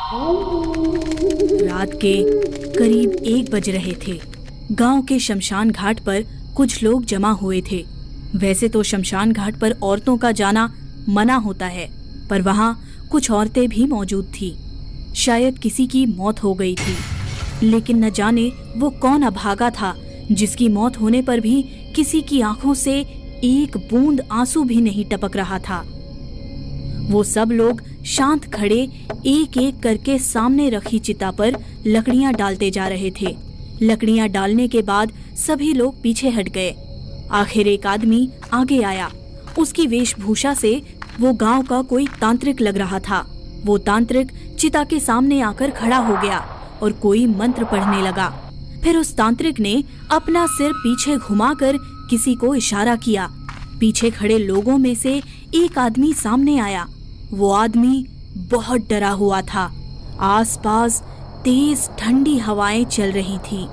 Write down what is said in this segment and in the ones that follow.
रात के करीब 1 बज रहे थे। गांव के शमशान घाट पर कुछ लोग जमा हुए थे। वैसे तो शमशान घाट पर औरतों का जाना मना होता है, पर वहां कुछ औरतें भी मौजूद थी। शायद किसी की मौत हो गई थी, लेकिन न जाने वो कौन अभागा था जिसकी मौत होने पर भी किसी की आंखों से एक बूंद आंसू भी नहीं टपक रहा था। वो सब लोग शांत खड़े एक एक करके सामने रखी चिता पर लकड़ियां डालते जा रहे थे। लकड़ियां डालने के बाद सभी लोग पीछे हट गए। आखिर एक आदमी आगे आया। उसकी वेशभूषा से वो गांव का कोई तांत्रिक लग रहा था। वो तांत्रिक चिता के सामने आकर खड़ा हो गया और कोई मंत्र पढ़ने लगा। फिर उस तांत्रिक ने अपना सिर पीछे घुमाकर किसी को इशारा किया। पीछे खड़े लोगों में से एक आदमी सामने आया। वो आदमी बहुत डरा हुआ था। आसपास तेज ठंडी हवाएं चल रही थी।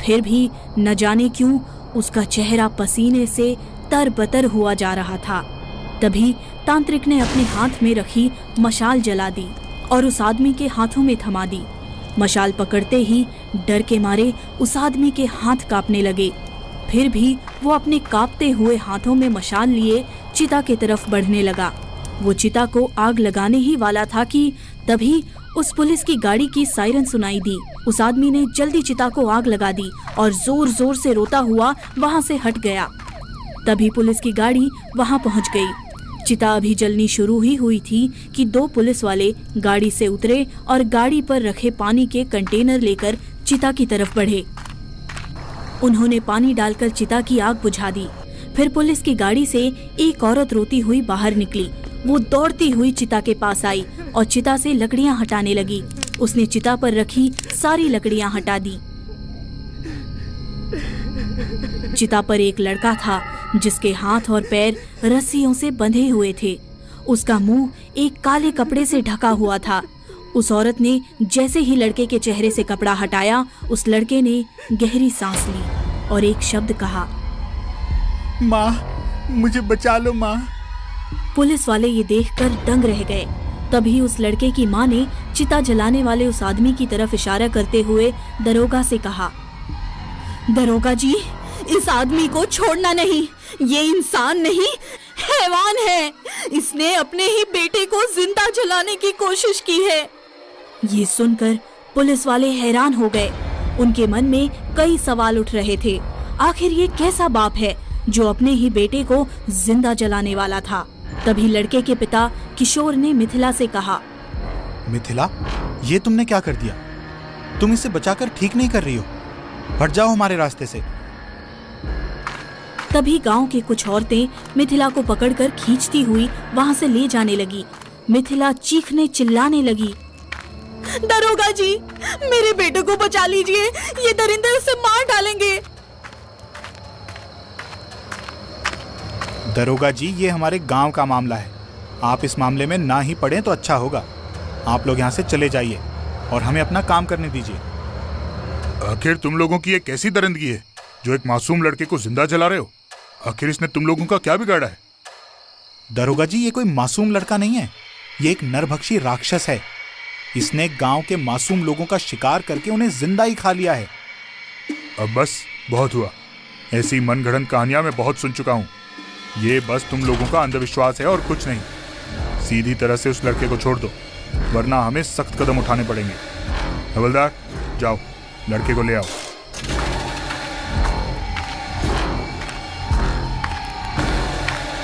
फिर भी न जाने क्यों उसका चेहरा पसीने से तरबतर हुआ जा रहा था। तभी तांत्रिक ने अपने हाथ में रखी मशाल जला दी और उस आदमी के हाथों में थमा दी। मशाल पकड़ते ही डर के मारे उस आदमी के हाथ कांपने लगे। फिर भी वो अपने कांपते हुए हाथों में मशाल लिए चिता की तरफ बढ़ने लगा। वो चिता को आग लगाने ही वाला था कि तभी उस पुलिस की गाड़ी की सायरन सुनाई दी। उस आदमी ने जल्दी चिता को आग लगा दी और जोर जोर से रोता हुआ वहां से हट गया। तभी पुलिस की गाड़ी वहां पहुंच गई। चिता अभी जलनी शुरू ही हुई थी कि 2 पुलिस वाले गाड़ी से उतरे और गाड़ी पर रखे पानी के कंटेनर लेकर चिता की तरफ बढ़े। उन्होंने पानी डालकर चिता की आग बुझा दी। फिर पुलिस की गाड़ी से एक औरत रोती हुई बाहर निकली। वो दौड़ती हुई चिता के पास आई और चिता से लकड़ियां हटाने लगी। उसने चिता पर रखी सारी लकड़ियां हटा दी। चिता पर एक लड़का था जिसके हाथ और पैर रस्सियों से बंधे हुए थे। उसका मुंह एक काले कपड़े से ढका हुआ था। उस औरत ने जैसे ही लड़के के चेहरे से कपड़ा हटाया, उस लड़के ने गहरी सांस ली और एक शब्द कहा, माँ, मुझे बचा लो माँ। पुलिस वाले ये देखकर दंग रह गए। तभी उस लड़के की माँ ने चिता जलाने वाले उस आदमी की तरफ इशारा करते हुए दरोगा से कहा, दरोगा जी, इस आदमी को छोड़ना नहीं। ये इंसान नहीं, हैवान है। इसने अपने ही बेटे को जिंदा जलाने की कोशिश की है। ये सुनकर पुलिस वाले हैरान हो गए। उनके मन में कई सवाल उठ रहे थे। आखिर ये कैसा बाप है जो अपने ही बेटे को जिंदा जलाने वाला था। तभी लड़के के पिता किशोर ने मिथिला से कहा, मिथिला, ये तुमने क्या कर दिया? तुम इसे बचाकर ठीक नहीं कर रही हो। हट जाओ हमारे रास्ते से। तभी गांव की कुछ औरतें मिथिला को पकड़कर खींचती हुई वहां से ले जाने लगी। मिथिला चीखने चिल्लाने लगी, दरोगा जी, मेरे बेटे को बचा लीजिए, ये दरिंदे उसे मार डालेंगे। दरोगा जी, ये हमारे गांव का मामला है। आप इस मामले में ना ही पड़े तो अच्छा होगा। आप लोग यहाँ से चले जाइए और हमें अपना काम करने दीजिए। आखिर तुम लोगों की ये कैसी दरिंदगी है जो एक मासूम लड़के को जिंदा जला रहे हो? आखिर इसने तुम लोगों का क्या बिगाड़ा है? दरोगा जी, ये कोई मासूम लड़का नहीं है। ये एक नरभक्षी राक्षस है। इसने गांव के मासूम लोगों का शिकार करके उन्हें जिंदा ही खा लिया है। अब बस, बहुत हुआ। ऐसी मनगढ़ंत कहानियां मैं बहुत सुन चुका हूँ। ये बस तुम लोगों का अंधविश्वास है और कुछ नहीं। सीधी तरह से उस लड़के को छोड़ दो, वरना हमें सख्त कदम उठाने पड़ेंगे। हवलदार, जाओ, लड़के को ले आओ।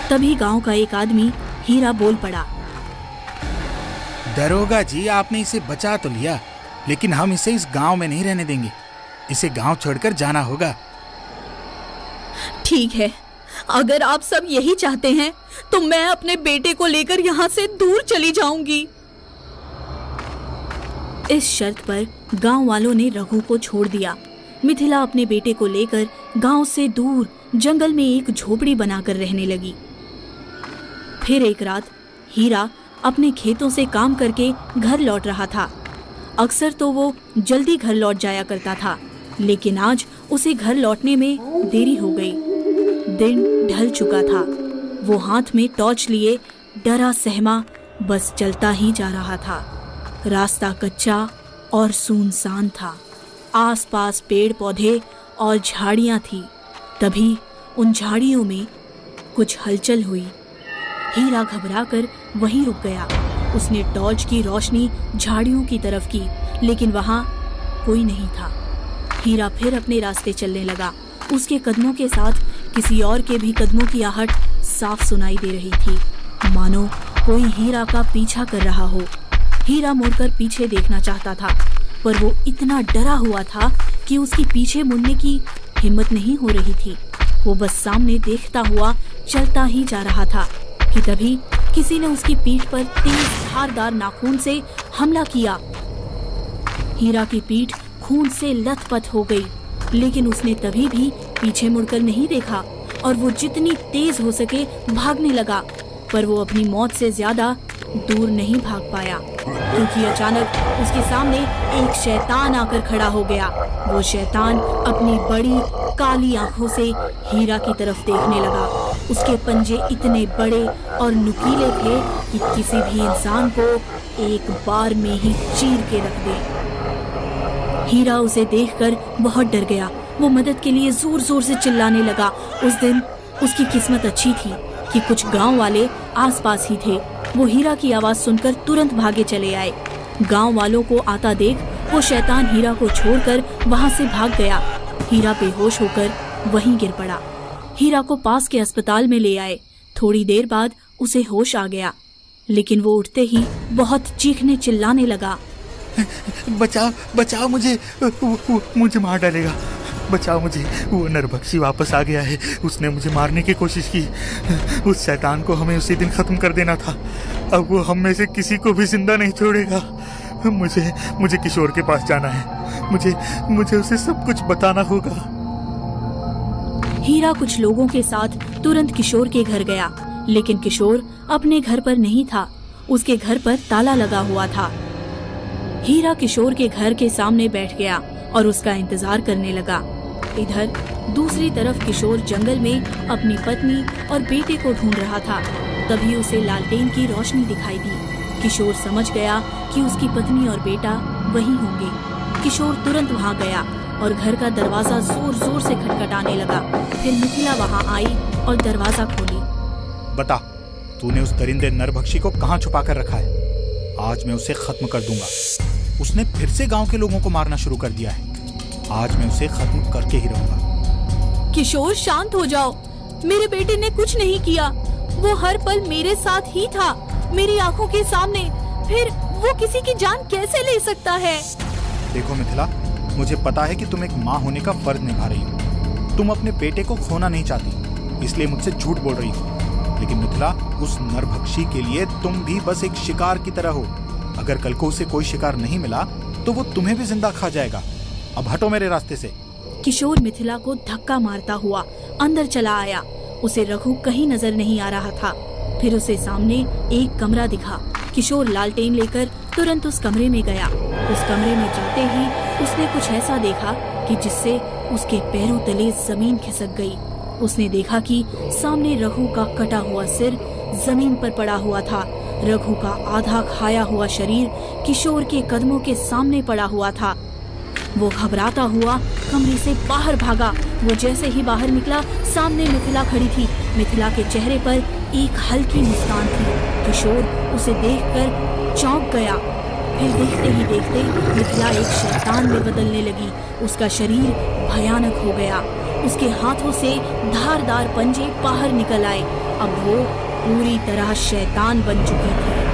तभी गांव का एक आदमी हीरा बोल पड़ा, दरोगा जी, आपने इसे बचा तो लिया, लेकिन हम इसे इस गांव में नहीं रहने देंगे। इसे गांव छोड़कर जाना होगा। ठीक है, अगर आप सब यही चाहते हैं तो मैं अपने बेटे को लेकर यहाँ से दूर चली जाऊंगी। इस शर्त पर गांव वालों ने रघु को छोड़ दिया। मिथिला अपने बेटे को लेकर गांव से दूर जंगल में एक झोपड़ी बनाकर रहने लगी। फिर एक रात हीरा अपने खेतों से काम करके घर लौट रहा था। अक्सर तो वो जल्दी घर लौट जाया करता था, लेकिन आज उसे घर लौटने में देरी हो गई। दिन ढल चुका था। वो हाथ में टॉर्च लिए डरा सहमा बस चलता ही जा रहा था। रास्ता कच्चा और सुनसान था। आसपास पेड़ पौधे और झाड़ियां थी। तभी उन झाड़ियों में कुछ हलचल हुई। हीरा घबराकर वहीं रुक गया। उसने टॉर्च की रोशनी झाड़ियों की तरफ की, लेकिन वहां कोई नहीं था। हीरा फिर अपने रास्ते चलने लगा। उसके कदमों के साथ किसी और के भी कदमों की आहट साफ सुनाई दे रही थी, मानो कोई हीरा का पीछा कर रहा हो। हीरा मुड़कर पीछे देखना चाहता था, पर वो इतना डरा हुआ था कि उसकी पीछे मुड़ने की हिम्मत नहीं हो रही थी। वो बस सामने देखता हुआ चलता ही जा रहा था कि तभी किसी ने उसकी पीठ पर तेज धारदार नाखून से हमला किया। हीरा की पीठ खून से लथपथ हो गई, लेकिन उसने तभी भी पीछे मुड़कर नहीं देखा और वो जितनी तेज हो सके भागने लगा। पर वो अपनी मौत से ज्यादा दूर नहीं भाग पाया, क्योंकि अचानक उसके सामने एक शैतान आकर खड़ा हो गया। वो शैतान अपनी बड़ी काली आंखों से हीरा की तरफ देखने लगा। उसके पंजे इतने बड़े और नुकीले थे कि किसी भी इंसान को एक बार में ही चीर के रख दे। हीरा उसे देखकर बहुत डर गया। वो मदद के लिए जोर जोर से चिल्लाने लगा। उस दिन उसकी किस्मत अच्छी थी कि कुछ गांव वाले आसपास ही थे। वो हीरा की आवाज सुनकर तुरंत भागे चले आए। गांव वालों को आता देख वो शैतान हीरा को छोड़कर वहां से भाग गया। हीरा बेहोश होकर वहीं गिर पड़ा। हीरा को पास के अस्पताल में ले आए। थोड़ी देर बाद उसे होश आ गया, लेकिन वो उठते ही बहुत चीखने चिल्लाने लगा। बचाओ बचाओ मुझे, मुझे मार डालेगा। बचाओ मुझे, वो नरभक्षी वापस आ गया है। उसने मुझे मारने की कोशिश की। उस शैतान को हमें उसी दिन खत्म कर देना था। अब वो हम में से किसी को भी जिंदा नहीं छोड़ेगा। मुझे किशोर के पास जाना है। मुझे उसे सब कुछ बताना होगा। हीरा कुछ लोगों के साथ तुरंत किशोर के घर गया, लेकिन किशोर अपने घर पर नहीं था। उसके घर पर ताला लगा हुआ था। हीरा किशोर के घर के सामने बैठ गया और उसका इंतजार करने लगा। इधर दूसरी तरफ किशोर जंगल में अपनी पत्नी और बेटे को ढूंढ रहा था। तभी उसे लालटेन की रोशनी दिखाई दी। किशोर समझ गया कि उसकी पत्नी और बेटा वहीं होंगे। किशोर तुरंत वहां गया और घर का दरवाजा जोर जोर से खटखटाने लगा। फिर मिथिला वहां आई और दरवाजा खोली। बता, तूने उस दरिंदे नरभक्षी को कहाँ छुपा कर रखा है? आज मैं उसे खत्म कर दूंगा। उसने फिर से गांव के लोगों को मारना शुरू कर दिया है। आज मैं उसे खत्म करके ही रहूंगा। किशोर, शांत हो जाओ। मेरे बेटे ने कुछ नहीं किया। वो हर पल मेरे साथ ही था, मेरी आंखों के सामने। फिर वो किसी की जान कैसे ले सकता है? देखो मिथिला, मुझे पता है कि तुम एक माँ होने का फर्ज निभा रही हो। तुम अपने बेटे को खोना नहीं चाहती, इसलिए मुझसे झूठ बोल रही हो। लेकिन मिथिला, उस नरभक्षी के लिए तुम भी बस एक शिकार की तरह हो। अगर कल को उसे कोई शिकार नहीं मिला तो वो तुम्हें भी जिंदा खा जाएगा। अब हटो मेरे रास्ते से। किशोर मिथिला को धक्का मारता हुआ अंदर चला आया। उसे रघु कहीं नजर नहीं आ रहा था। फिर उसे सामने एक कमरा दिखा। किशोर लालटेन लेकर तुरंत उस कमरे में गया। उस कमरे में जाते ही उसने कुछ ऐसा देखा कि जिससे उसके पैरों तले जमीन खिसक गई। उसने देखा कि सामने रघु का कटा हुआ सिर जमीन पर पड़ा हुआ था। रघु का आधा खाया हुआ शरीर किशोर के कदमों के सामने पड़ा हुआ था। वो घबराता हुआ कमरे से बाहर भागा। वो जैसे ही बाहर निकला, सामने मिथिला खड़ी थी। मिथिला के चेहरे पर एक हल्की मुस्कान थी। किशोर उसे देखकर चौंक गया। फिर देखते ही देखते मिथिला एक शैतान में बदलने लगी। उसका शरीर भयानक हो गया। उसके हाथों से धारदार पंजे बाहर निकल आए। अब वो पूरी तरह शैतान बन चुकी थी।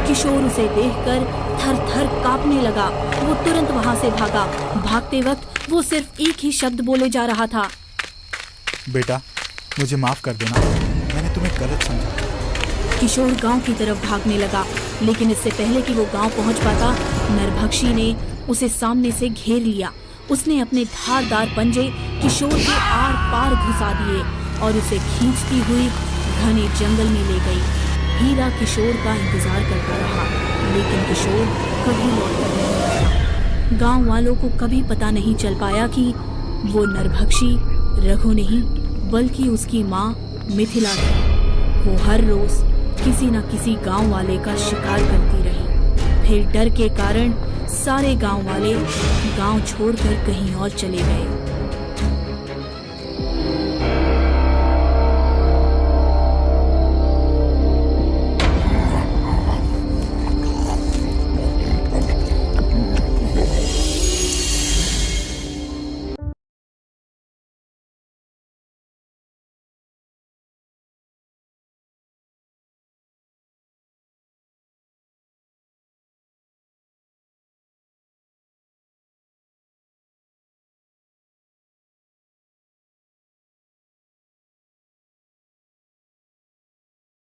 किशोर उसे देखकर थर थर कांपने लगा। वो तुरंत वहां से भागा। भागते वक्त वो सिर्फ एक ही शब्द बोले जा रहा था, बेटा, मुझे माफ कर देना, मैंने तुम्हें गलत समझा। किशोर गांव की तरफ भागने लगा, लेकिन इससे पहले कि वो गांव पहुंच पाता, नरभक्षी ने उसे सामने से घेर लिया। उसने अपने धारदार पंजे किशोर के आर पार घुसा दिए और उसे खींचती हुई घने जंगल में ले गई। हीरा किशोर का इंतजार करता रहा, लेकिन किशोर कभी लौटकर नहीं आया। गांव वालों को कभी पता नहीं चल पाया कि वो नरभक्षी रघु नहीं, बल्कि उसकी माँ मिथिला थी। वो हर रोज किसी न किसी गांव वाले का शिकार करती रही। फिर डर के कारण सारे गांव वाले गांव छोड़कर कहीं और चले गए।